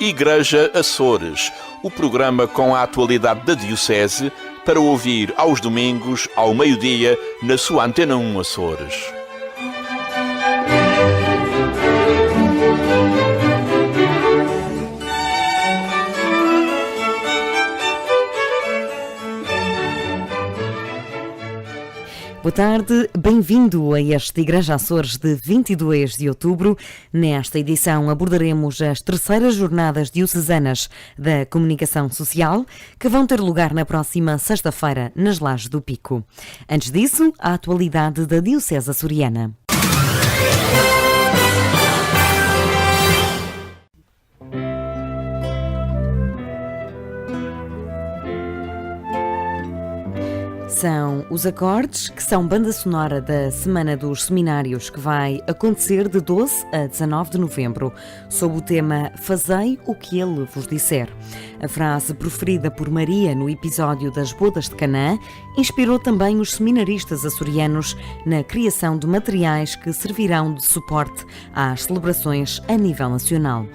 Igreja Açores, o programa com a atualidade da Diocese para ouvir aos domingos, ao meio-dia, na sua Antena 1 Açores. Boa tarde, bem-vindo a este Igreja Açores de 22 de outubro. Nesta edição abordaremos as terceiras jornadas diocesanas da comunicação social, que vão ter lugar na próxima sexta-feira nas Lajes do Pico. Antes disso, a atualidade da Diocese açoriana. São os acordes, que são banda sonora da Semana dos Seminários, que vai acontecer de 12 a 19 de novembro, sob o tema Fazei o que ele vos disser. A frase proferida por Maria no episódio das Bodas de Canaã inspirou também os seminaristas açorianos na criação de materiais que servirão de suporte às celebrações a nível nacional.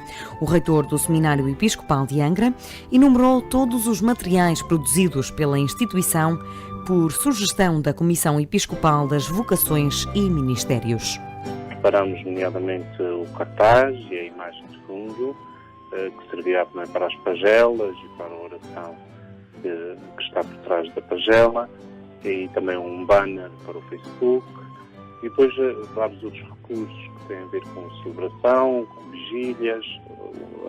O reitor do Seminário Episcopal de Angra enumerou todos os materiais produzidos pela instituição por sugestão da Comissão Episcopal das Vocações e Ministérios. Preparamos nomeadamente o cartaz e a imagem de fundo, que servirá também para as pagelas e para a oração que está por trás da pagela, e também um banner para o Facebook, e depois vários outros recursos que têm a ver com celebração, com vigílias,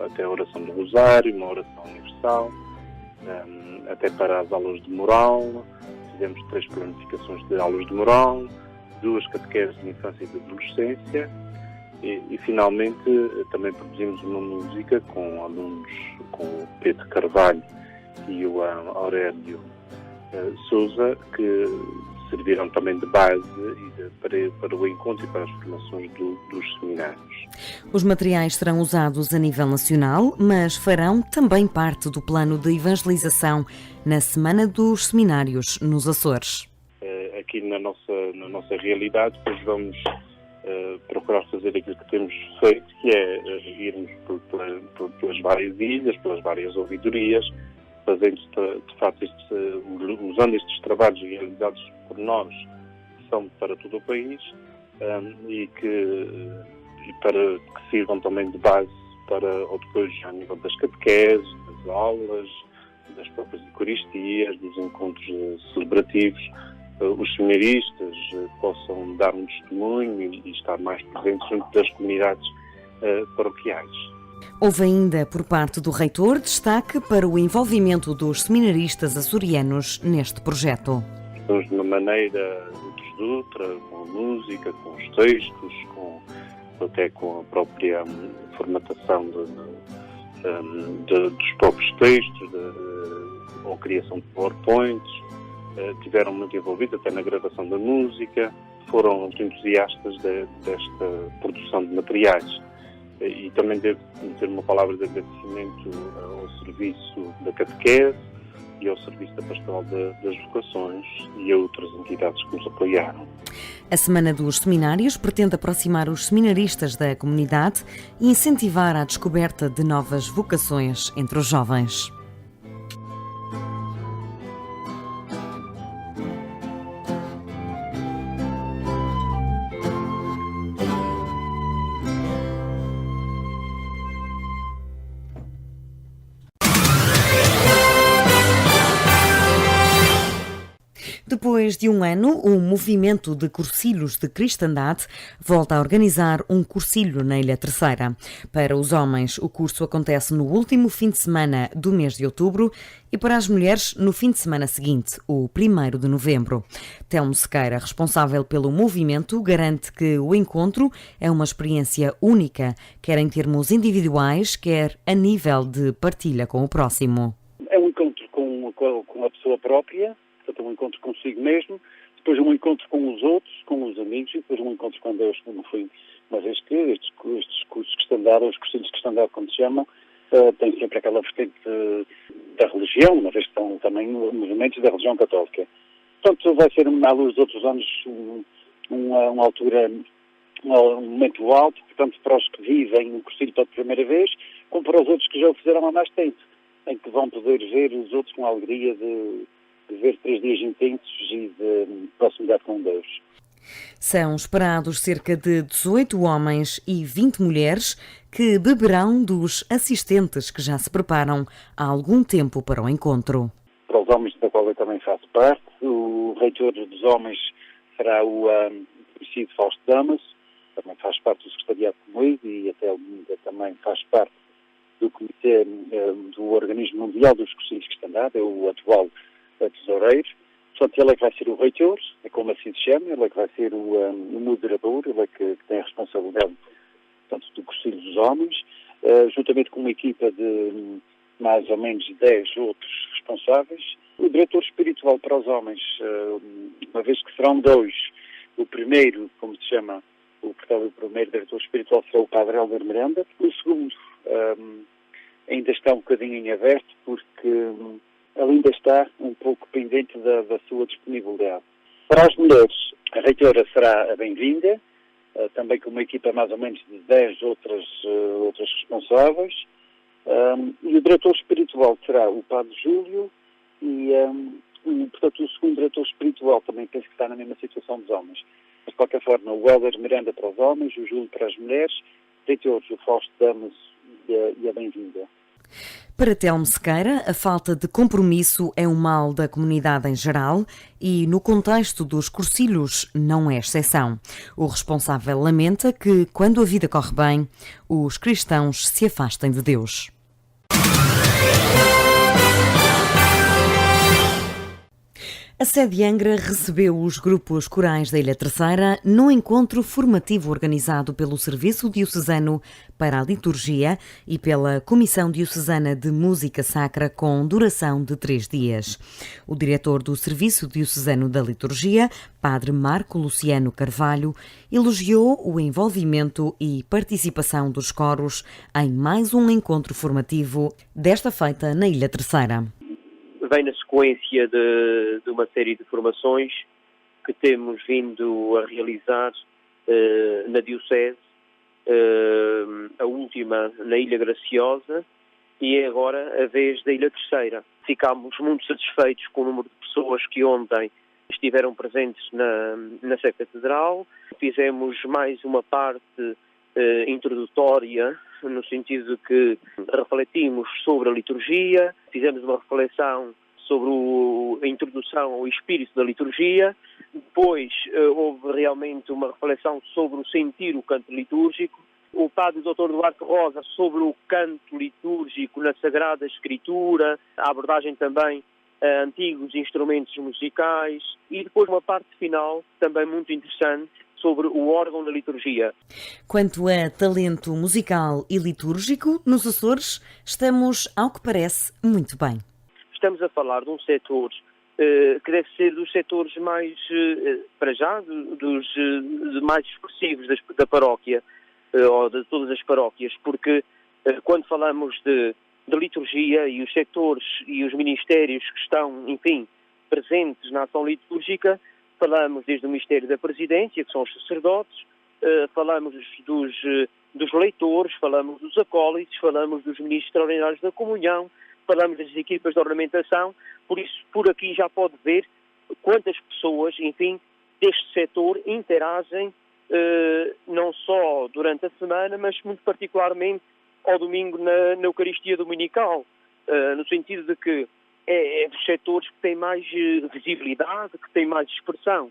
até a oração do Rosário, uma oração universal, até para as aulas de moral. Fizemos 3 planificações de aulas de moral, 2 catequeses de infância e de adolescência e finalmente também produzimos uma música com alunos, com o Pedro Carvalho e o Aurélio Sousa, que serviram também de base para o encontro e para as formações dos seminários. Os materiais serão usados a nível nacional, mas farão também parte do plano de evangelização na Semana dos Seminários nos Açores. Aqui na nossa realidade, pois vamos procurar fazer aquilo que temos feito, que é irmos pelas várias ilhas, pelas várias ouvidorias, fazendo de facto usando estes trabalhos realizados por nós, que são para todo o país, e para que sirvam também de base para, ou depois a nível das catequeses, das aulas, das próprias eucaristias, dos encontros celebrativos, os seminaristas possam dar um testemunho e estar mais presentes junto das comunidades paroquiais. Houve ainda, por parte do reitor, destaque para o envolvimento dos seminaristas açorianos neste projeto. Estamos de uma maneira de outra, com a música, com os textos, até com a própria formatação dos próprios textos, ou criação de PowerPoints. Tiveram muito envolvidos até na gravação da música, foram entusiastas desta produção de materiais. E também devo ter uma palavra de agradecimento ao serviço da catequese e ao serviço da pastoral das vocações e a outras entidades que nos apoiaram. A Semana dos Seminários pretende aproximar os seminaristas da comunidade e incentivar a descoberta de novas vocações entre os jovens. Depois de um ano, o Movimento de Cursilhos de Cristandade volta a organizar um cursilho na Ilha Terceira. Para os homens, o curso acontece no último fim de semana do mês de outubro e para as mulheres no fim de semana seguinte, o 1º de novembro. Telmo Sequeira, responsável pelo movimento, garante que o encontro é uma experiência única, quer em termos individuais, quer a nível de partilha com o próximo. É um encontro com a pessoa própria, portanto, um encontro consigo mesmo, depois um encontro com os outros, com os amigos, e depois um encontro com Deus, no fim. Uma vez que estes cursos que estão dados, os cursinhos que estão dados, como se chamam, têm sempre aquela vertente da religião, uma vez que estão também movimentos da religião católica. Portanto, vai ser, à luz dos outros anos, uma altura, um momento alto, portanto, para os que vivem no cursilho pela primeira vez, como para os outros que já o fizeram há mais tempo, em que vão poder ver os outros com a alegria de ver 3 dias intensos e de proximidade com Deus. São esperados cerca de 18 homens e 20 mulheres que beberão dos assistentes que já se preparam há algum tempo para o encontro. Para os homens, da qual eu também faço parte, o reitor dos homens será o conhecido Fausto Damas, também faz parte do secretariado comigo e até ele também faz parte do comitê do Organismo Mundial dos Cursilhos Cristandade, é o atual tesoureiro. Portanto, ele é que vai ser o reitor, é como assim se chama, ele é que vai ser o moderador, ele é que tem a responsabilidade, portanto, do Conselho dos Homens, juntamente com uma equipa de mais ou menos 10 outros responsáveis. O diretor espiritual para os homens, uma vez que serão 2, o primeiro, como se chama, o primeiro diretor espiritual será o Padre Helder Miranda, o segundo ainda está um bocadinho em aberto, porque ele ainda está um pouco pendente da sua disponibilidade. Para as mulheres, a reitora será a bem-vinda, também com uma equipa mais ou menos de 10 outras responsáveis, e o diretor espiritual será o Padre Júlio, e portanto o segundo diretor espiritual também penso que está na mesma situação dos homens. Mas de qualquer forma, o Helder Miranda para os homens, o Júlio para as mulheres, reitores, o Fausto Damas e a bem-vinda. Para Telmo Sequeira, a falta de compromisso é um mal da comunidade em geral e, no contexto dos cursilhos, não é exceção. O responsável lamenta que, quando a vida corre bem, os cristãos se afastem de Deus. A sede de Angra recebeu os grupos corais da Ilha Terceira num encontro formativo organizado pelo Serviço Diocesano para a Liturgia e pela Comissão Diocesana de Música Sacra com duração de 3 dias. O diretor do Serviço Diocesano da Liturgia, Padre Marco Luciano Carvalho, elogiou o envolvimento e participação dos coros em mais um encontro formativo, desta feita na Ilha Terceira. Vem na sequência de uma série de formações que temos vindo a realizar na Diocese, a última na Ilha Graciosa e é agora a vez da Ilha Terceira. Ficámos muito satisfeitos com o número de pessoas que ontem estiveram presentes na Sé Catedral. Fizemos mais uma parte introdutória, no sentido que refletimos sobre a liturgia, fizemos uma reflexão sobre a introdução ao espírito da liturgia, depois houve realmente uma reflexão sobre o sentir o canto litúrgico, o padre Dr. Duarte Rosa sobre o canto litúrgico na Sagrada Escritura, a abordagem também a antigos instrumentos musicais e depois uma parte final também muito interessante sobre o órgão da liturgia. Quanto a talento musical e litúrgico, nos Açores estamos, ao que parece, muito bem. Estamos a falar de um setor que deve ser dos setores mais, para já, dos mais expressivos da paróquia, ou de todas as paróquias, porque quando falamos de liturgia e os setores e os ministérios que estão, enfim, presentes na ação litúrgica, falamos desde o Ministério da Presidência, que são os sacerdotes, falamos dos leitores, falamos dos acólitos, falamos dos ministros extraordinários da comunhão, falamos das equipas de ornamentação, por isso, por aqui já pode ver quantas pessoas, enfim, deste setor interagem, não só durante a semana, mas muito particularmente ao domingo na Eucaristia Dominical, no sentido de que é dos setores que têm mais visibilidade, que têm mais expressão.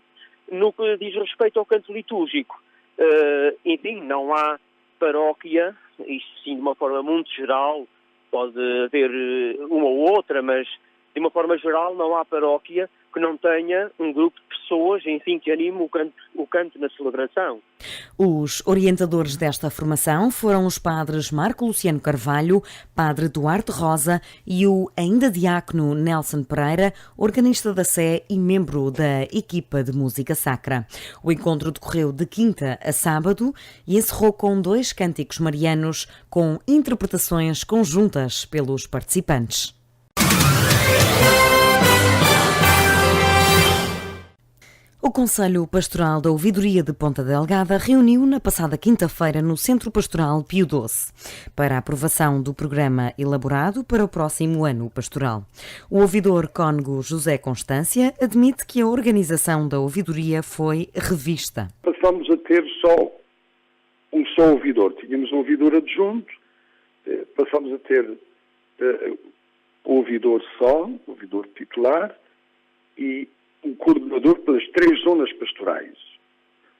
No que diz respeito ao canto litúrgico, enfim, não há paróquia, isto sim de uma forma muito geral, pode haver uma ou outra, mas de uma forma geral não há paróquia que não tenha um grupo de pessoas, enfim, que anime o canto na celebração. Os orientadores desta formação foram os padres Marco Luciano Carvalho, padre Duarte Rosa e o ainda diácono Nelson Pereira, organista da Sé e membro da equipa de música sacra. O encontro decorreu de quinta a sábado e encerrou com 2 cânticos marianos com interpretações conjuntas pelos participantes. O Conselho Pastoral da Ouvidoria de Ponta Delgada reuniu na passada quinta-feira no Centro Pastoral Pio XII para a aprovação do programa elaborado para o próximo ano pastoral. O ouvidor cônego José Constância admite que a organização da ouvidoria foi revista. Passamos a ter só um ouvidor. Tínhamos um ouvidor adjunto, passamos a ter ouvidor ouvidor titular e um coordenador pelas 3 zonas pastorais.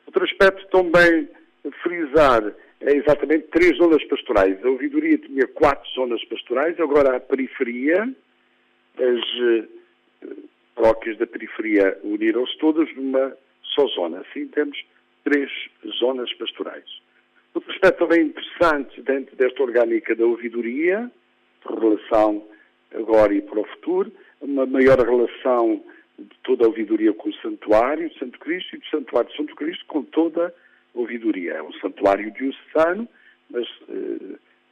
Outro aspecto também a frisar é exatamente 3 zonas pastorais. A ouvidoria tinha 4 zonas pastorais, agora a periferia, as paróquias da periferia uniram-se todas numa só zona. Assim temos 3 zonas pastorais. Outro aspecto também interessante dentro desta orgânica da ouvidoria, por relação agora e para o futuro, uma maior relação de toda a ouvidoria com o Santuário de Santo Cristo e do Santuário de Santo Cristo com toda a ouvidoria. É um santuário diocesano, mas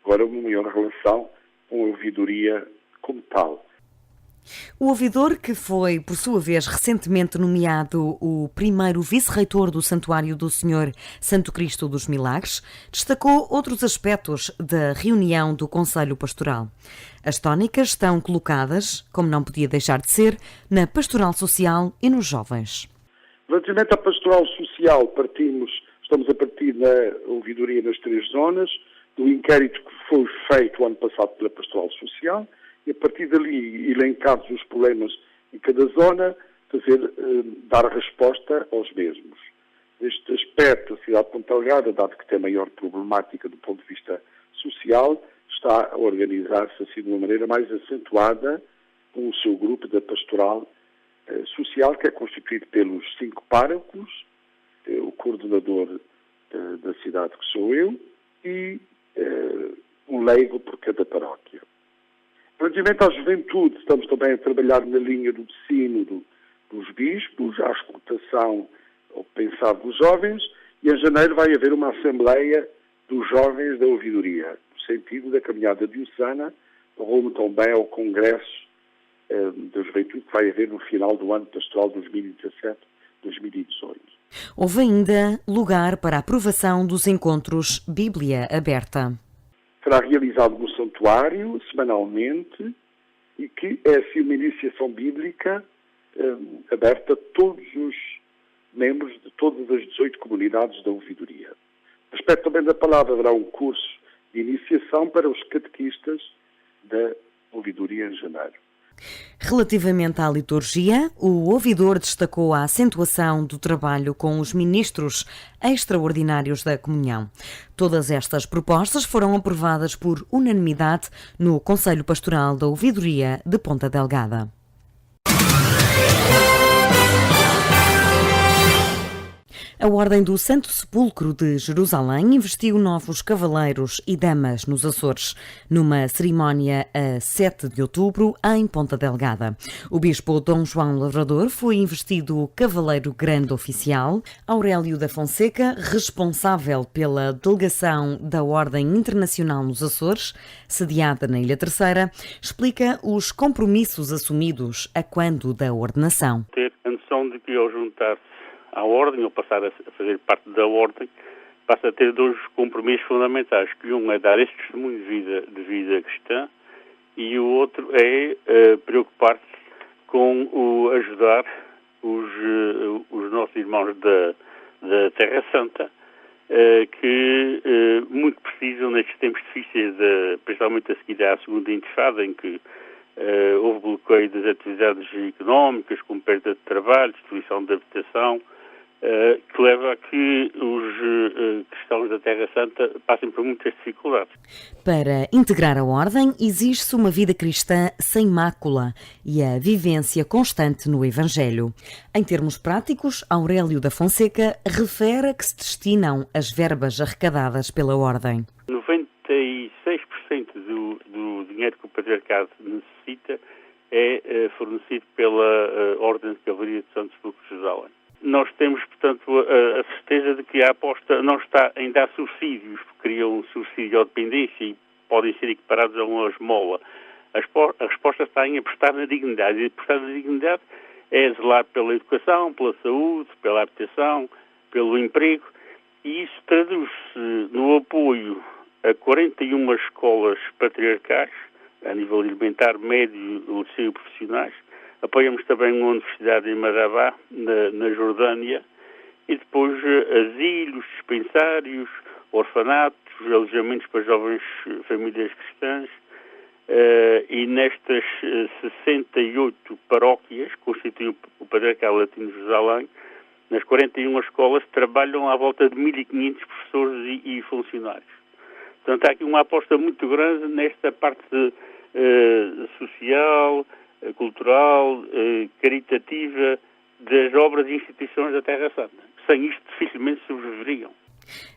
agora uma maior relação com a ouvidoria como tal. O ouvidor, que foi, por sua vez, recentemente nomeado o primeiro vice-reitor do Santuário do Senhor Santo Cristo dos Milagres, destacou outros aspectos da reunião do Conselho Pastoral. As tónicas estão colocadas, como não podia deixar de ser, na pastoral social e nos jovens. Relativamente à pastoral social, estamos a partir da ouvidoria nas 3 zonas, do inquérito que foi feito o ano passado pela pastoral social, e a partir dali, elencados os problemas em cada zona, dar resposta aos mesmos. Neste aspecto, a cidade de Ponta Delgada, dado que tem maior problemática do ponto de vista social, está a organizar-se assim de uma maneira mais acentuada com o seu grupo da pastoral social, que é constituído pelos 5 párocos, o coordenador da cidade, que sou eu, e um leigo por cada paróquia. Relativamente à juventude, estamos também a trabalhar na linha do ensino dos bispos, à escutação ao pensar dos jovens, e em janeiro vai haver uma assembleia dos jovens da ouvidoria, no sentido da caminhada diocesana, rumo também ao congresso da juventude que vai haver no final do ano pastoral 2017-2018. Houve ainda lugar para a aprovação dos encontros Bíblia Aberta. Será realizado no santuário, semanalmente, e que é assim uma iniciação bíblica aberta a todos os membros de todas as 18 comunidades da ouvidoria. A respeito também da palavra, haverá um curso de iniciação para os catequistas da ouvidoria em janeiro. Relativamente à liturgia, o ouvidor destacou a acentuação do trabalho com os ministros extraordinários da comunhão. Todas estas propostas foram aprovadas por unanimidade no Conselho Pastoral da Ouvidoria de Ponta Delgada. A Ordem do Santo Sepulcro de Jerusalém investiu novos cavaleiros e damas nos Açores, numa cerimónia a 7 de outubro em Ponta Delgada. O bispo Dom João Lavrador foi investido cavaleiro grande oficial. Aurélio da Fonseca, responsável pela delegação da Ordem Internacional nos Açores, sediada na Ilha Terceira, explica os compromissos assumidos a quando da ordenação. Ter a noção de que ao juntar-se à Ordem, ou passar a fazer parte da Ordem, passa a ter 2 compromissos fundamentais, que um é dar este testemunho de vida cristã e o outro é preocupar-se com ajudar os nossos irmãos da Terra Santa, que muito precisam nestes tempos difíceis, principalmente a seguir à segunda intifada, em que houve bloqueio das atividades económicas, como perda de trabalho, destruição de habitação, que leva a que os cristãos da Terra Santa passem por muitas dificuldades. Para integrar a Ordem, exige-se uma vida cristã sem mácula e a vivência constante no Evangelho. Em termos práticos, Aurélio da Fonseca refere a que se destinam as verbas arrecadadas pela Ordem. 96% do dinheiro que o Patriarcado necessita é fornecido pela Ordem de Cavalaria de Santo Sepulcro de Jerusalém. Nós temos, portanto, a certeza de que a aposta não está em dar subsídios, porque criam um subsídio à dependência e podem ser equiparados a uma esmola. A resposta está em apostar na dignidade. E apostar na dignidade é zelar pela educação, pela saúde, pela habitação, pelo emprego, e isso traduz-se no apoio a 41 escolas patriarcais, a nível elementar, médio, liceu e profissionais. Apoiamos também uma universidade em Madabá, na Jordânia, e depois asilos, dispensários, orfanatos, alojamentos para jovens famílias cristãs, e nestas 68 paróquias que constituem o Patriarcado Latino de Jerusalém, nas 41 escolas trabalham à volta de 1.500 professores e funcionários. Portanto, há aqui uma aposta muito grande nesta parte social, cultural, caritativa das obras e instituições da Terra Santa. Sem isto, dificilmente sobreviveriam.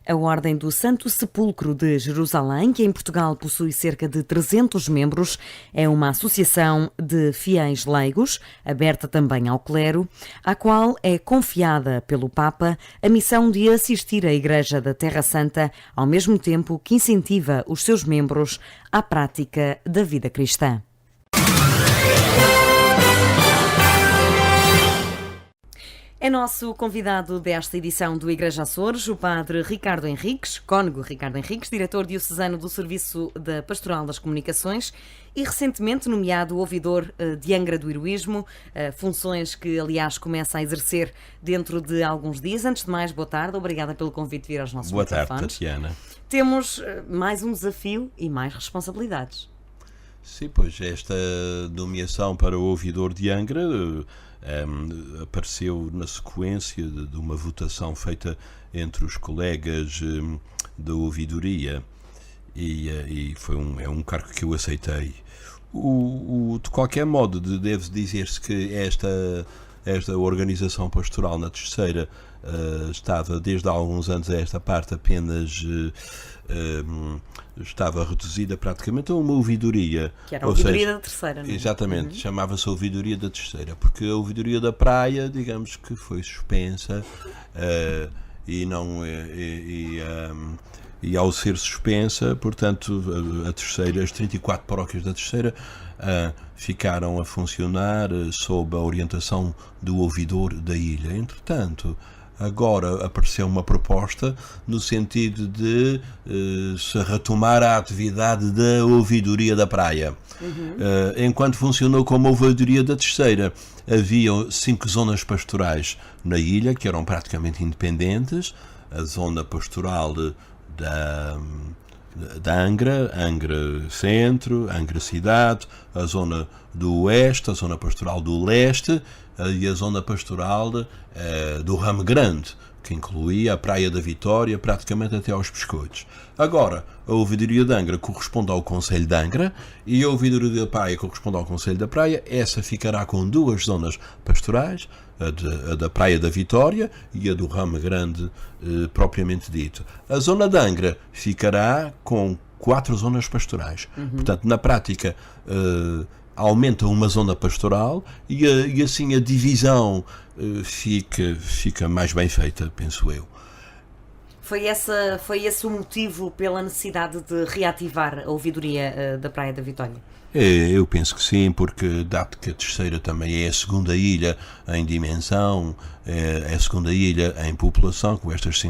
A Ordem do Santo Sepulcro de Jerusalém, que em Portugal possui cerca de 300 membros, é uma associação de fiéis leigos, aberta também ao clero, à qual é confiada pelo Papa a missão de assistir a Igreja da Terra Santa, ao mesmo tempo que incentiva os seus membros à prática da vida cristã. É nosso convidado desta edição do Igreja Açores, o padre Ricardo Henriques, cônego Ricardo Henriques, diretor diocesano do Serviço da Pastoral das Comunicações e recentemente nomeado ouvidor de Angra do Heroísmo, funções que, aliás, começa a exercer dentro de alguns dias. Antes de mais, boa tarde, obrigada pelo convite de vir aos nossos microfones. Boa tarde, Tatiana. Temos mais um desafio e mais responsabilidades. Sim, pois esta nomeação para o ouvidor de Angra apareceu na sequência de uma votação feita entre os colegas da ouvidoria e é um cargo que eu aceitei. De qualquer modo, deve dizer-se que esta organização pastoral na Terceira estava desde há alguns anos a esta parte apenas estava reduzida praticamente a uma ouvidoria. Que era a ouvidoria da Terceira, não é? Exatamente, chamava-se a ouvidoria da Terceira, porque a ouvidoria da Praia, digamos que foi suspensa e ao ser suspensa, portanto, a Terceira, as 34 paróquias da Terceira ficaram a funcionar sob a orientação do ouvidor da ilha. Entretanto, agora apareceu uma proposta no sentido de se retomar a atividade da ouvidoria da Praia. Enquanto funcionou como ouvidoria da Terceira, havia 5 zonas pastorais na ilha, que eram praticamente independentes. A zona pastoral da Angra Centro, Angra Cidade, a zona do Oeste, a zona pastoral do Leste e a zona pastoral do Ramo Grande, que incluía a Praia da Vitória praticamente até aos Pescoços. Agora, a ouvidoria de Angra corresponde ao Concelho de Angra e a ouvidoria da Praia corresponde ao Concelho da Praia. Essa ficará com 2 zonas pastorais, a da Praia da Vitória e a do Ramo Grande propriamente dito. A zona de Angra ficará com 4 zonas pastorais. Portanto, na prática, aumenta uma zona pastoral e assim a divisão fica mais bem feita, penso eu. Foi esse o motivo pela necessidade de reativar a ouvidoria da Praia da Vitória? Eu penso que sim, porque dado que a Terceira também é a segunda ilha em dimensão, é a segunda ilha em população, com estas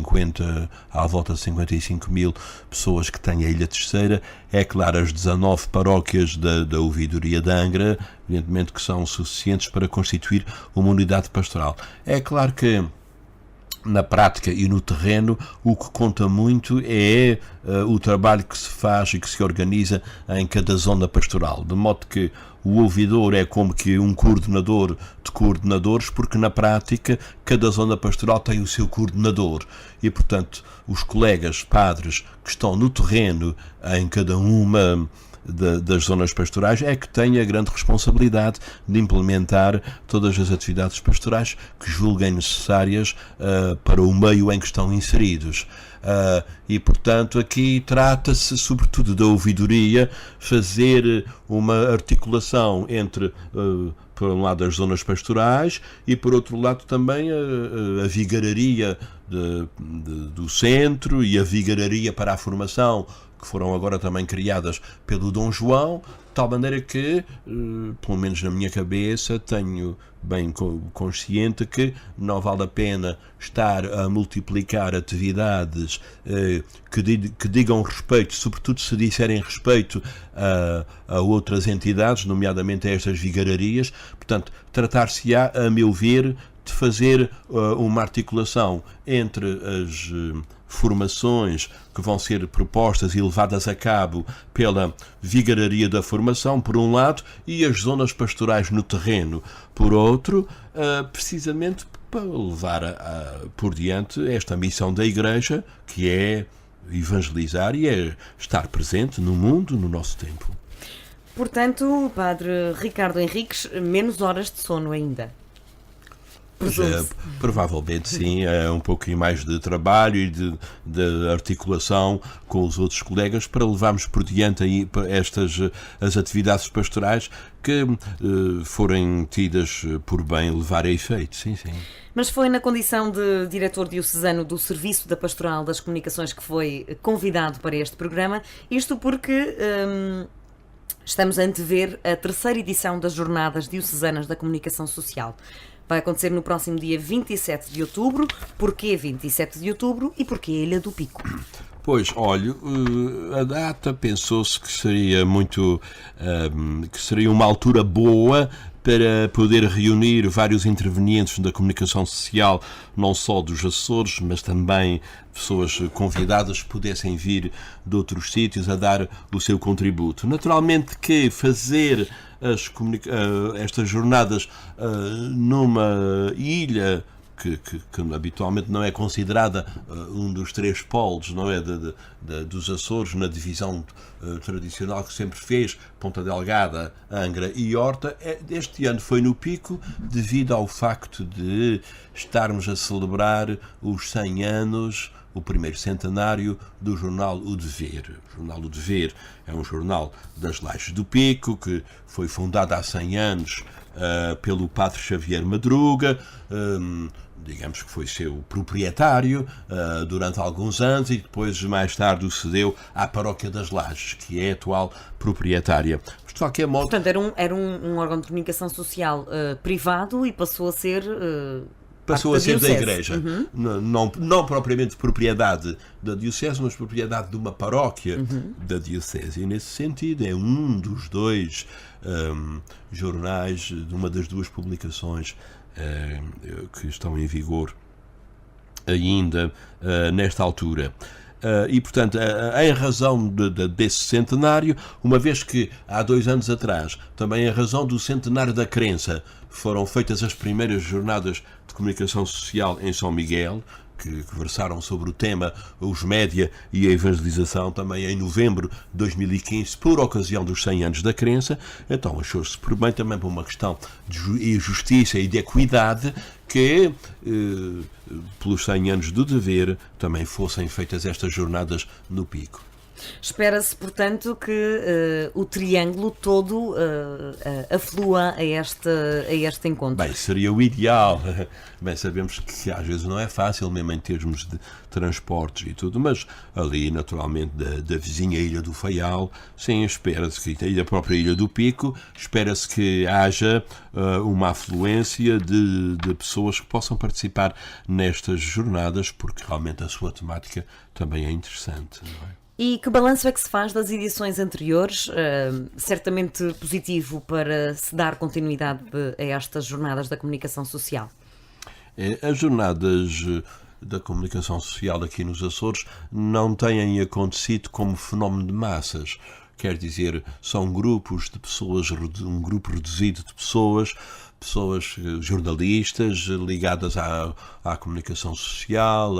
à volta de 55 mil pessoas que tem a Ilha Terceira, é claro, as 19 paróquias da ouvidoria de Angra, evidentemente que são suficientes para constituir uma unidade pastoral. É claro que na prática e no terreno, o que conta muito é o trabalho que se faz e que se organiza em cada zona pastoral, de modo que o ouvidor é como que um coordenador de coordenadores, porque na prática cada zona pastoral tem o seu coordenador e, portanto, os colegas padres que estão no terreno em cada uma das zonas pastorais é que têm a grande responsabilidade de implementar todas as atividades pastorais que julguem necessárias para o meio em que estão inseridos. E, portanto, aqui trata-se sobretudo da ouvidoria, fazer uma articulação entre, por um lado, as zonas pastorais e, por outro lado, também a vigararia do centro e a vigararia para a formação, que foram agora também criadas pelo Dom João, de tal maneira que, pelo menos na minha cabeça, tenho bem consciente que não vale a pena estar a multiplicar atividades que digam respeito, sobretudo se disserem respeito a outras entidades, nomeadamente a estas vigararias. Portanto, tratar-se-á, a meu ver, de fazer uma articulação entre as formações que vão ser propostas e levadas a cabo pela vigararia da formação, por um lado, e as zonas pastorais no terreno, por outro, precisamente para levar por diante esta missão da Igreja, que é evangelizar e é estar presente no mundo, no nosso tempo. Portanto, Padre Ricardo Henriques, menos horas de sono ainda. Provavelmente sim, é um pouquinho mais de trabalho e de articulação com os outros colegas para levarmos por diante aí as atividades pastorais que forem tidas por bem levar a efeito, sim. Mas foi na condição de diretor diocesano do Serviço da Pastoral das Comunicações que foi convidado para este programa, isto porque estamos a antever a 3ª edição das Jornadas Diocesanas da Comunicação Social. Vai acontecer no próximo dia 27 de outubro. Porquê 27 de outubro e porquê Ilha do Pico? Pois, olha, a data pensou-se que seria que seria uma altura boa para poder reunir vários intervenientes da comunicação social, não só dos Açores, mas também pessoas convidadas que pudessem vir de outros sítios a dar o seu contributo. Naturalmente que fazer estas jornadas numa ilha que habitualmente não é considerada um dos 3 polos, não é, dos Açores, na divisão tradicional que sempre fez, Ponta Delgada, Angra e Horta, este ano foi no Pico, devido ao facto de estarmos a celebrar os 100 anos, o primeiro centenário do jornal O Dever. O jornal O Dever é um jornal das Lajes do Pico, que foi fundado há 100 anos pelo Padre Xavier Madruga, digamos que foi seu proprietário durante alguns anos e depois mais tarde o cedeu à Paróquia das Lajes, que é a atual proprietária. Mas, de qualquer modo... Portanto, era um órgão de comunicação social privado e passou a ser da Igreja. Uhum. Não propriamente propriedade da Diocese, mas propriedade de uma paróquia da Diocese. E nesse sentido é um dos 2 jornais, de uma das 2 publicações que estão em vigor ainda nesta altura. E, portanto, em razão desse centenário, uma vez que há 2 anos atrás, também em razão do centenário da crença, foram feitas as primeiras jornadas de comunicação social em São Miguel, que versaram sobre o tema os média e a evangelização, também em novembro de 2015, por ocasião dos 100 anos da crença. Então achou-se por bem, também por uma questão de justiça e de equidade, que pelos 100 anos do Dever também fossem feitas estas jornadas no Pico. Espera-se, portanto, que o triângulo todo aflua a este encontro. Bem, seria o ideal. Bem, sabemos que às vezes não é fácil, mesmo em termos de transportes e tudo, mas ali, naturalmente, da vizinha Ilha do Faial, sim, espera-se que, e da própria Ilha do Pico, espera-se que haja uma afluência de pessoas que possam participar nestas jornadas, porque realmente a sua temática também é interessante, não é? E que balanço é que se faz das edições anteriores? Certamente positivo para se dar continuidade a estas jornadas da comunicação social. As jornadas da comunicação social aqui nos Açores não têm acontecido como fenómeno de massas. Quer dizer, são grupos de pessoas, um grupo reduzido de pessoas jornalistas ligadas à comunicação social,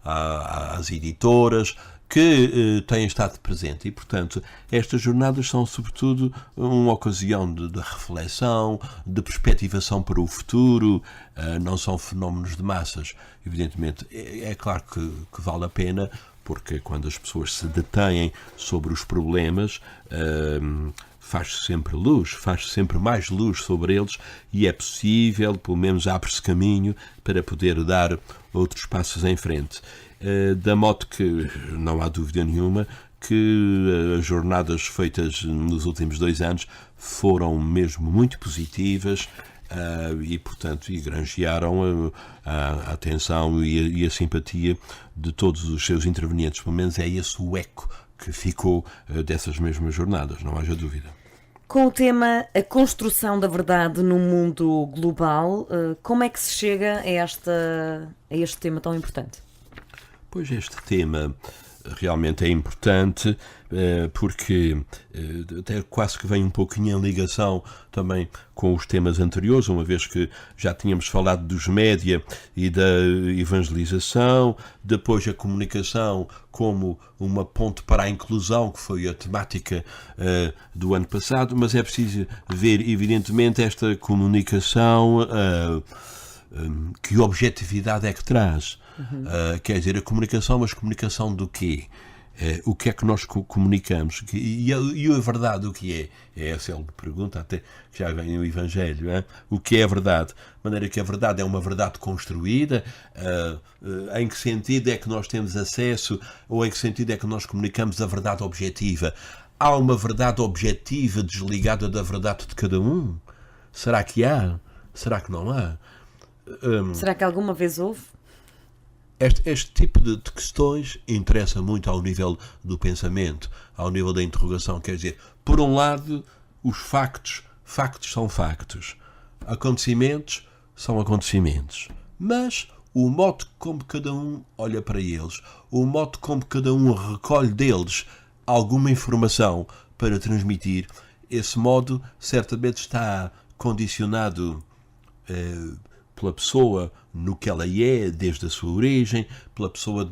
às editoras, que têm estado presente e, portanto, estas jornadas são sobretudo uma ocasião de reflexão, de perspectivação para o futuro, não são fenómenos de massas. Evidentemente, é claro que vale a pena, porque quando as pessoas se detêm sobre os problemas, faz-se sempre luz, faz-se sempre mais luz sobre eles e é possível, pelo menos abre-se caminho para poder dar outros passos em frente. Da modo que não há dúvida nenhuma que as jornadas feitas nos últimos 2 anos foram mesmo muito positivas e, portanto, granjearam a atenção e a simpatia de todos os seus intervenientes. Pelo menos é esse o eco que ficou dessas mesmas jornadas, não haja dúvida. Com o tema A Construção da Verdade no Mundo Global, como é que se chega a este tema tão importante? Pois este tema realmente é importante porque até quase que vem um pouquinho em ligação também com os temas anteriores, uma vez que já tínhamos falado dos média e da evangelização, depois a comunicação como uma ponte para a inclusão, que foi a temática do ano passado, mas é preciso ver, evidentemente, esta comunicação, que objetividade é que traz. Quer dizer, a comunicação, mas comunicação do quê? O que é que nós comunicamos? E a verdade, o que é? É essa a pergunta, até que já vem no Evangelho. O que é a verdade? De maneira que a verdade é uma verdade construída. Em que sentido é que nós temos acesso, ou em que sentido é que nós comunicamos a verdade objetiva? Há uma verdade objetiva desligada da verdade de cada um? Será que há? Será que não há? Será que alguma vez houve? Este tipo de questões interessa muito ao nível do pensamento, ao nível da interrogação. Quer dizer, por um lado, os factos são factos, acontecimentos são acontecimentos, mas o modo como cada um olha para eles, o modo como cada um recolhe deles alguma informação para transmitir, esse modo certamente está condicionado pela pessoa no que ela é desde a sua origem, pela pessoa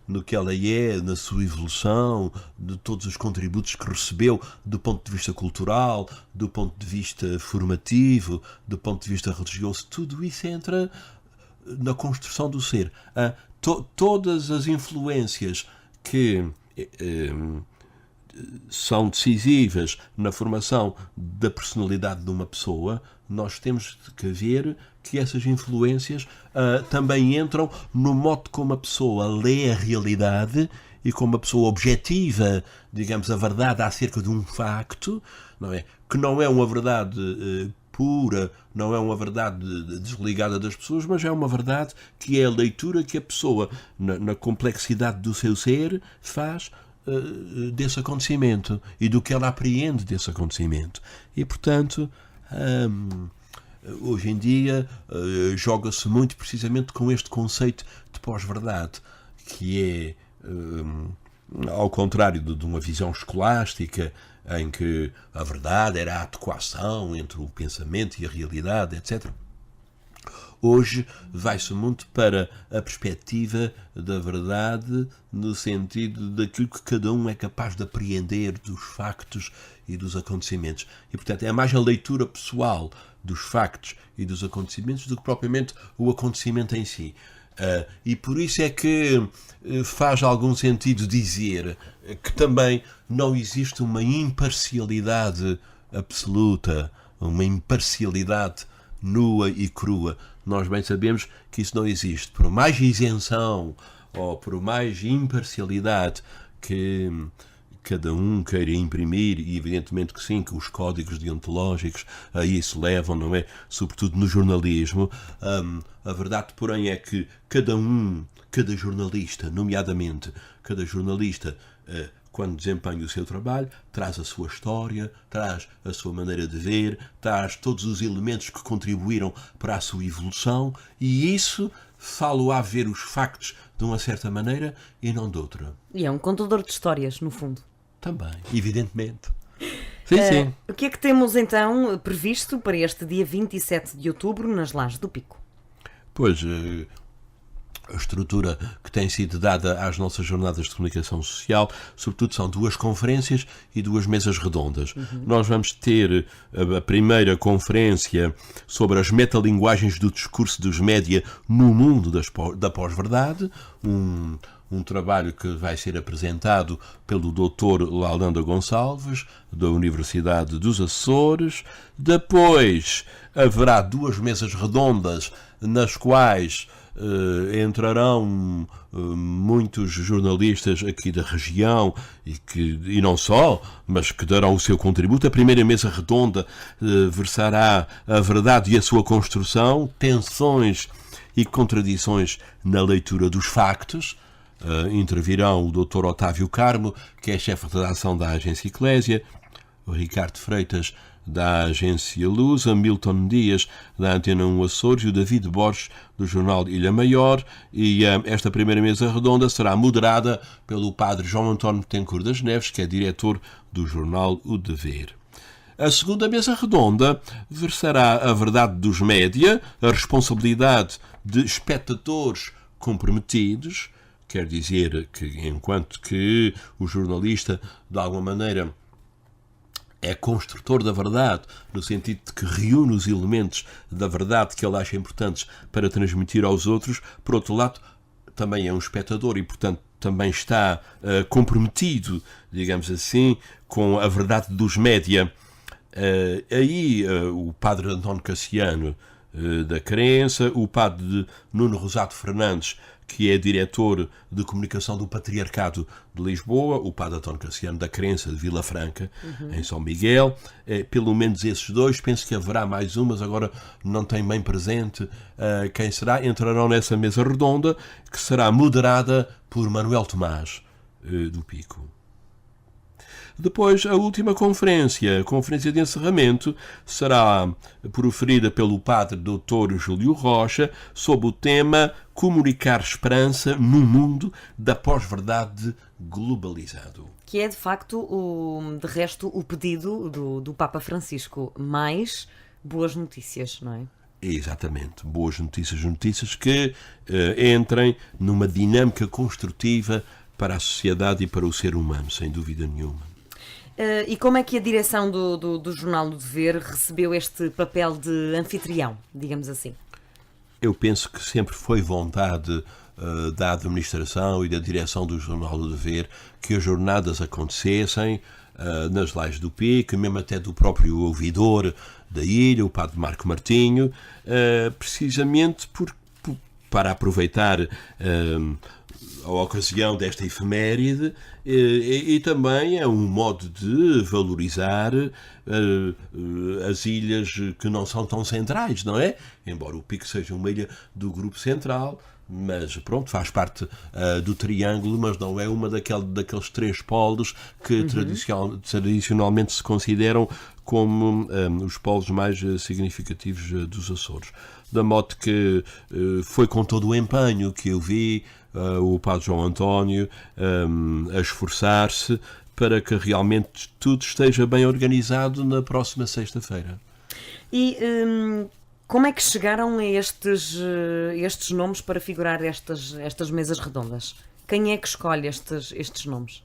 no que ela é na sua evolução, de todos os contributos que recebeu do ponto de vista cultural, do ponto de vista formativo, do ponto de vista religioso. Tudo isso entra na construção do ser. Todas as influências que são decisivas na formação da personalidade de uma pessoa, nós temos que ver que essas influências também entram no modo como a pessoa lê a realidade e como a pessoa objetiva, digamos, a verdade acerca de um facto, não é? Que não é uma verdade pura, não é uma verdade desligada das pessoas, mas é uma verdade que é a leitura que a pessoa, na complexidade do seu ser, faz desse acontecimento e do que ela apreende desse acontecimento. E, portanto, hoje em dia joga-se muito precisamente com este conceito de pós-verdade, que é, ao contrário de uma visão escolástica, em que a verdade era a adequação entre o pensamento e a realidade, etc. Hoje vai-se muito para a perspectiva da verdade no sentido daquilo que cada um é capaz de apreender dos factos e dos acontecimentos. E, portanto, é mais a leitura pessoal dos factos e dos acontecimentos do que propriamente o acontecimento em si. E por isso é que faz algum sentido dizer que também não existe uma imparcialidade absoluta, uma imparcialidade nua e crua. Nós bem sabemos que isso não existe. Por mais isenção ou por mais imparcialidade que cada um queira imprimir, e evidentemente que sim, que os códigos deontológicos a isso levam, não é? Sobretudo no jornalismo. A verdade, porém, é que cada jornalista, nomeadamente, cada jornalista, quando desempenha o seu trabalho, traz a sua história, traz a sua maneira de ver, traz todos os elementos que contribuíram para a sua evolução, e isso falo-á ver os factos de uma certa maneira e não de outra. E é um contador de histórias, no fundo. Também, evidentemente. Sim. O que é que temos então previsto para este dia 27 de outubro nas Lajes do Pico? Pois, a estrutura que tem sido dada às nossas jornadas de comunicação social, sobretudo são 2 conferências e 2 mesas redondas. Nós vamos ter a primeira conferência sobre as metalinguagens do discurso dos média no mundo da pós-verdade, um trabalho que vai ser apresentado pelo Dr. Laulanda Gonçalves, da Universidade dos Açores. Depois haverá 2 mesas redondas nas quais entrarão muitos jornalistas aqui da região e não só, mas que darão o seu contributo. A primeira mesa redonda versará a verdade e a sua construção, tensões e contradições na leitura dos factos. Intervirão o Dr. Otávio Carmo, que é chefe de redação da Agência Eclésia, o Ricardo Freitas, da Agência Luz, a Milton Dias, da Antena 1 Açores, e o David Borges, do jornal Ilha Maior. E esta primeira mesa redonda será moderada pelo padre João António Betancourt das Neves, que é diretor do jornal O Dever. A segunda mesa redonda versará a verdade dos média, a responsabilidade de espectadores comprometidos, quer dizer que enquanto que o jornalista, de alguma maneira, é construtor da verdade, no sentido de que reúne os elementos da verdade que ele acha importantes para transmitir aos outros, por outro lado, também é um espectador e, portanto, também está comprometido, digamos assim, com a verdade dos média. O padre António Cassiano, da Crença, o padre Nuno Rosado Fernandes, que é diretor de comunicação do Patriarcado de Lisboa, o padre António Cassiano da Crença de Vila Franca, em São Miguel. Pelo menos esses dois, penso que haverá mais um, mas agora não tenho bem presente quem será. Entrarão nessa mesa redonda, que será moderada por Manuel Tomás, do Pico. Depois, a última conferência, a conferência de encerramento, será proferida pelo padre Dr. Júlio Rocha, sob o tema Comunicar Esperança no Mundo da Pós-Verdade Globalizado. Que é, de facto, de resto, o pedido do Papa Francisco. Mais boas notícias, não é? Exatamente. Boas notícias. Notícias que entrem numa dinâmica construtiva para a sociedade e para o ser humano, sem dúvida nenhuma. E como é que a direção do Jornal do Dever recebeu este papel de anfitrião, digamos assim? Eu penso que sempre foi vontade da administração e da direção do Jornal do Dever que as jornadas acontecessem nas Lais do Pico, mesmo até do próprio ouvidor da ilha, o padre Marco Martinho, precisamente para aproveitar a ocasião desta efeméride, e também é um modo de valorizar as ilhas que não são tão centrais, não é? Embora o Pico seja uma ilha do Grupo Central, mas pronto, faz parte do triângulo, mas não é uma daqueles três polos que tradicionalmente se consideram como os polos mais significativos dos Açores. Da modo que foi com todo o empenho que eu vi o padre João António a esforçar-se para que realmente tudo esteja bem organizado na próxima sexta-feira. E como é que chegaram a estes nomes para figurar estas mesas redondas? Quem é que escolhe estes nomes?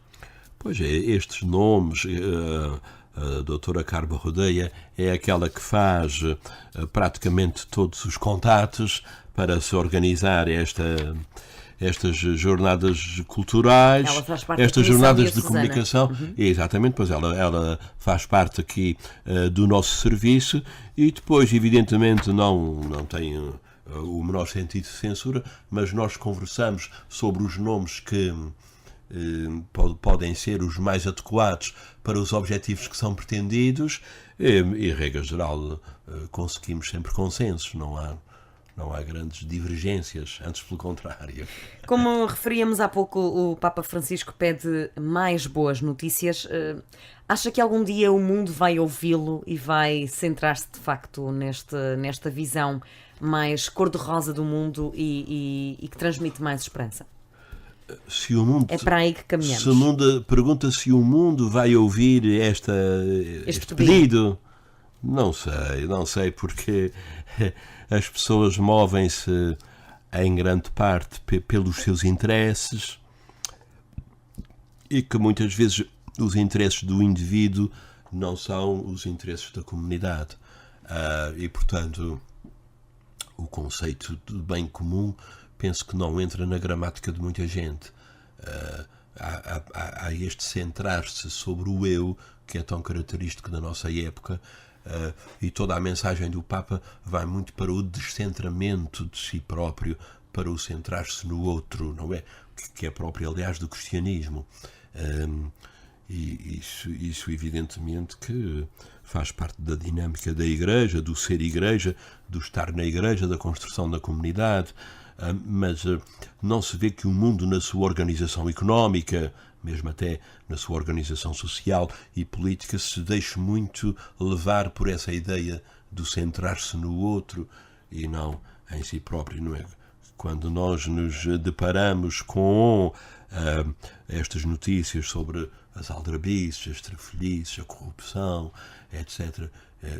Pois é, estes nomes, a doutora Carba Rodeia é aquela que faz praticamente todos os contatos para se organizar estas jornadas culturais, estas jornadas de comunicação. Exatamente, pois ela faz parte aqui do nosso serviço e depois, evidentemente, não tem o menor sentido de censura, mas nós conversamos sobre os nomes que podem ser os mais adequados para os objetivos que são pretendidos e regra geral, conseguimos sempre consensos, não há grandes divergências, antes pelo contrário. Como referíamos há pouco, o Papa Francisco pede mais boas notícias. Acha que algum dia o mundo vai ouvi-lo e vai centrar-se de facto nesta visão mais cor-de-rosa do mundo e que transmite mais esperança? Se o mundo, é para aí que caminhamos. Pergunta se o mundo vai ouvir este pedido. Não sei, porque as pessoas movem-se em grande parte pelos seus interesses e que muitas vezes os interesses do indivíduo não são os interesses da comunidade. E, portanto, o conceito de bem comum penso que não entra na gramática de muita gente. Há este centrar-se sobre o eu, que é tão característico da nossa época, e toda a mensagem do Papa vai muito para o descentramento de si próprio, para o centrar-se no outro, não é? Que é próprio, aliás, do cristianismo. E isso evidentemente que faz parte da dinâmica da Igreja, do ser Igreja, do estar na Igreja, da construção da comunidade, mas não se vê que o mundo, na sua organização económica, mesmo até na sua organização social e política, se deixe muito levar por essa ideia do centrar-se no outro e não em si próprio, não é? Quando nós nos deparamos com estas notícias sobre as aldrabices, as trafolhices, a corrupção, etc.,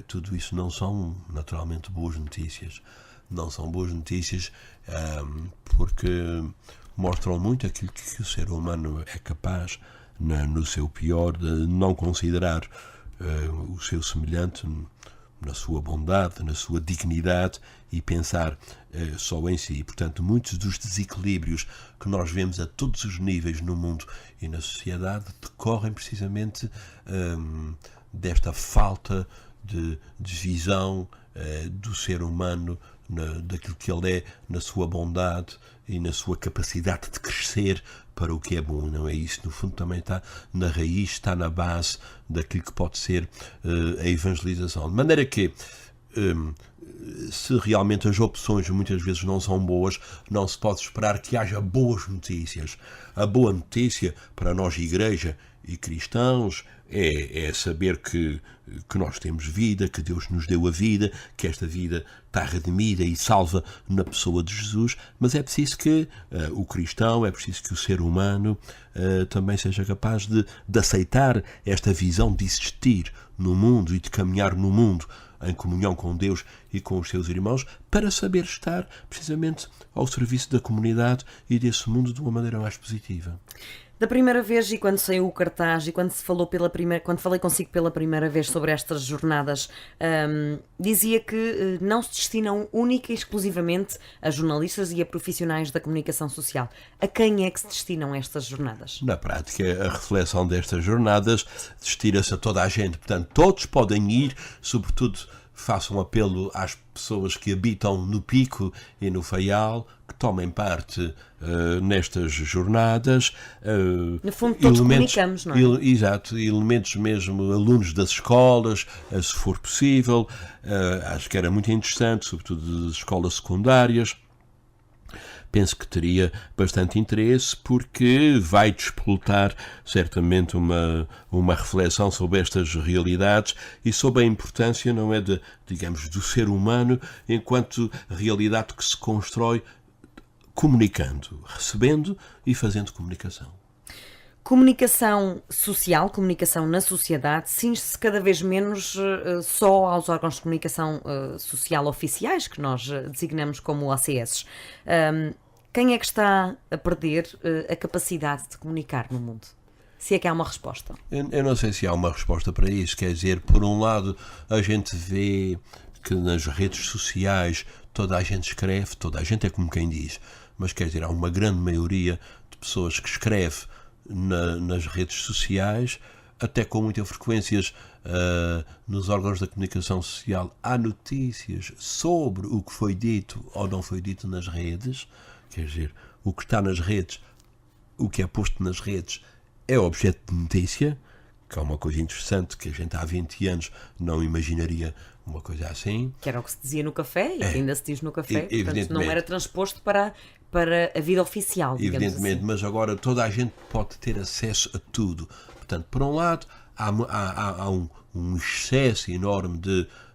tudo isso não são naturalmente boas notícias. Não são boas notícias porque mostram muito aquilo que o ser humano é capaz, no seu pior, de não considerar o seu semelhante na sua bondade, na sua dignidade e pensar só em si. Portanto, muitos dos desequilíbrios que nós vemos a todos os níveis no mundo e na sociedade decorrem precisamente desta falta de visão do ser humano, daquilo que ele é, na sua bondade e na sua capacidade de crescer para o que é bom, não é? Isso, no fundo, também está na raiz, está na base daquilo que pode ser a evangelização. De maneira que, se realmente as opções muitas vezes não são boas, não se pode esperar que haja boas notícias. A boa notícia para nós, Igreja e cristãos, é saber que nós temos vida, que Deus nos deu a vida, que esta vida está redimida e salva na pessoa de Jesus, mas é preciso que o cristão, é preciso que o ser humano também seja capaz de aceitar esta visão de existir no mundo e de caminhar no mundo em comunhão com Deus e com os seus irmãos, para saber estar precisamente ao serviço da comunidade e desse mundo de uma maneira mais positiva. Da primeira vez, e quando saiu o cartaz, e quando falei consigo pela primeira vez sobre estas jornadas, dizia que não se destinam única e exclusivamente a jornalistas e a profissionais da comunicação social. A quem é que se destinam estas jornadas? Na prática, a reflexão destas jornadas destina-se a toda a gente. Portanto, todos podem ir, sobretudo faço um apelo às pessoas que habitam no Pico e no Faial, que tomem parte nestas jornadas. No fundo, todos comunicamos, não é? Exato, elementos mesmo, alunos das escolas, se for possível. Acho que era muito interessante, sobretudo das escolas secundárias. Penso que teria bastante interesse, porque vai despoltar certamente uma reflexão sobre estas realidades e sobre a importância, não é, digamos, do ser humano enquanto realidade que se constrói comunicando, recebendo e fazendo comunicação. Comunicação social, comunicação na sociedade, cinge-se cada vez menos só aos órgãos de comunicação social oficiais, que nós designamos como OCS. Quem é que está a perder a capacidade de comunicar no mundo? Se é que há uma resposta. Eu não sei se há uma resposta para isso. Quer dizer, por um lado, a gente vê que nas redes sociais toda a gente escreve, toda a gente é como quem diz, mas quer dizer, há uma grande maioria de pessoas que escreve nas redes sociais, até com muitas frequências nos órgãos da comunicação social há notícias sobre o que foi dito ou não foi dito nas redes. Quer dizer, o que está nas redes, o que é posto nas redes é objeto de notícia, que é uma coisa interessante que a gente há 20 anos não imaginaria uma coisa assim. Que era o que se dizia no café e que ainda se diz no café, portanto não era transposto para a vida oficial, digamos evidentemente, assim. Mas agora toda a gente pode ter acesso a tudo. Portanto, por um lado, há um excesso enorme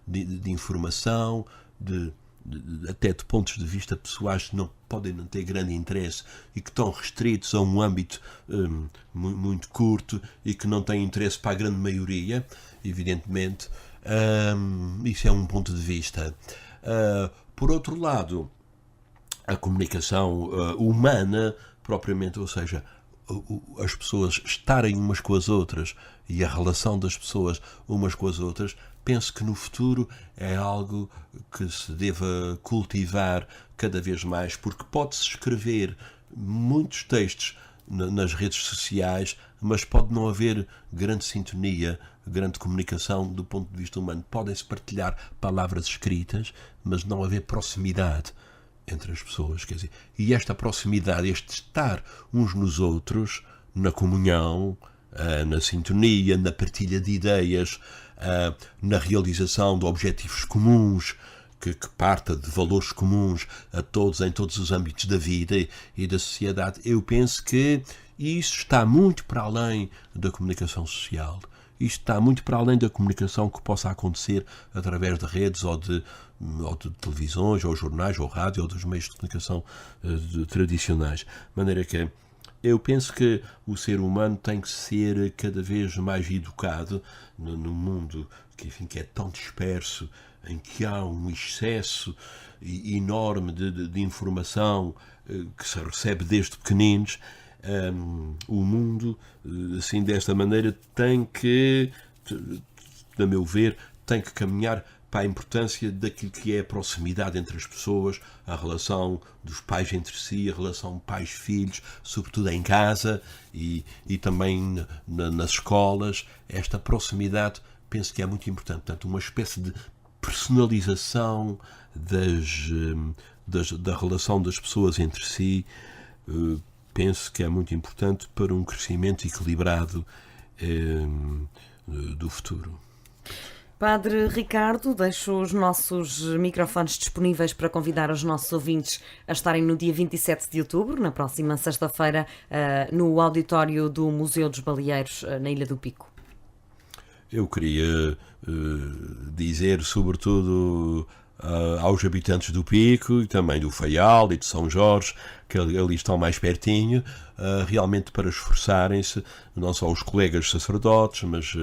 de informação, até de pontos de vista pessoais que podem não ter grande interesse e que estão restritos a um âmbito muito curto e que não têm interesse para a grande maioria, evidentemente. Isso é um ponto de vista. Por outro lado, a comunicação humana, propriamente, ou seja, as pessoas estarem umas com as outras e a relação das pessoas umas com as outras, penso que no futuro é algo que se deva cultivar cada vez mais, porque pode-se escrever muitos textos nas redes sociais, mas pode não haver grande sintonia, grande comunicação do ponto de vista humano. Podem-se partilhar palavras escritas, mas não haver proximidade entre as pessoas, quer dizer, e esta proximidade, este estar uns nos outros, na comunhão, na sintonia, na partilha de ideias, na realização de objetivos comuns, que parta de valores comuns a todos, em todos os âmbitos da vida e da sociedade. Eu penso que isso está muito para além da comunicação social. Isto está muito para além da comunicação que possa acontecer através de redes ou de televisões, ou jornais, ou rádio, ou dos meios de comunicação tradicionais. De maneira que eu penso que o ser humano tem que ser cada vez mais educado num mundo que é tão disperso, em que há um excesso enorme de informação que se recebe desde pequeninos. O mundo, assim, desta maneira, tem que, a meu ver, tem que caminhar para a importância daquilo que é a proximidade entre as pessoas, a relação dos pais entre si, a relação pais-filhos, sobretudo em casa e também nas escolas. Esta proximidade penso que é muito importante. Portanto, uma espécie de personalização da relação das pessoas entre si, penso que é muito importante para um crescimento equilibrado do futuro. Padre Ricardo, deixo os nossos microfones disponíveis para convidar os nossos ouvintes a estarem no dia 27 de outubro, na próxima sexta-feira, no auditório do Museu dos Baleeiros, na Ilha do Pico. Eu queria dizer, sobretudo, aos habitantes do Pico e também do Faial e de São Jorge, que ali estão mais pertinho, realmente para esforçarem-se, não só os colegas sacerdotes, mas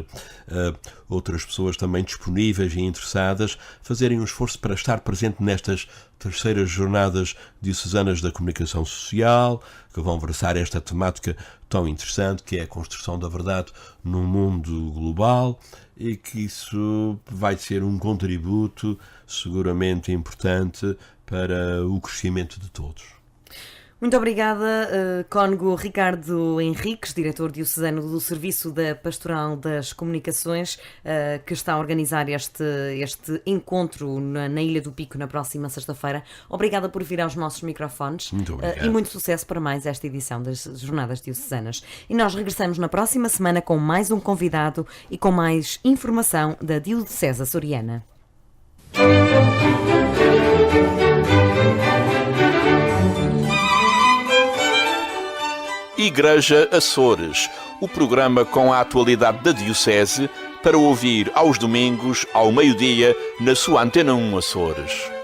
outras pessoas também disponíveis e interessadas, fazerem um esforço para estar presente nestas terceiras jornadas diocesanas da comunicação social, que vão versar esta temática tão interessante, que é a construção da verdade num mundo global, e que isso vai ser um contributo seguramente importante para o crescimento de todos. Muito obrigada, Cônego Ricardo Henriques, diretor diocesano do Serviço da Pastoral das Comunicações, que está a organizar este encontro na Ilha do Pico na próxima sexta-feira. Obrigada por vir aos nossos microfones. Muito obrigado. E muito sucesso para mais esta edição das Jornadas Diocesanas. E nós regressamos na próxima semana com mais um convidado e com mais informação da Diocese Açoriana. Igreja Açores, o programa com a atualidade da Diocese para ouvir aos domingos, ao meio-dia, na sua Antena 1 Açores.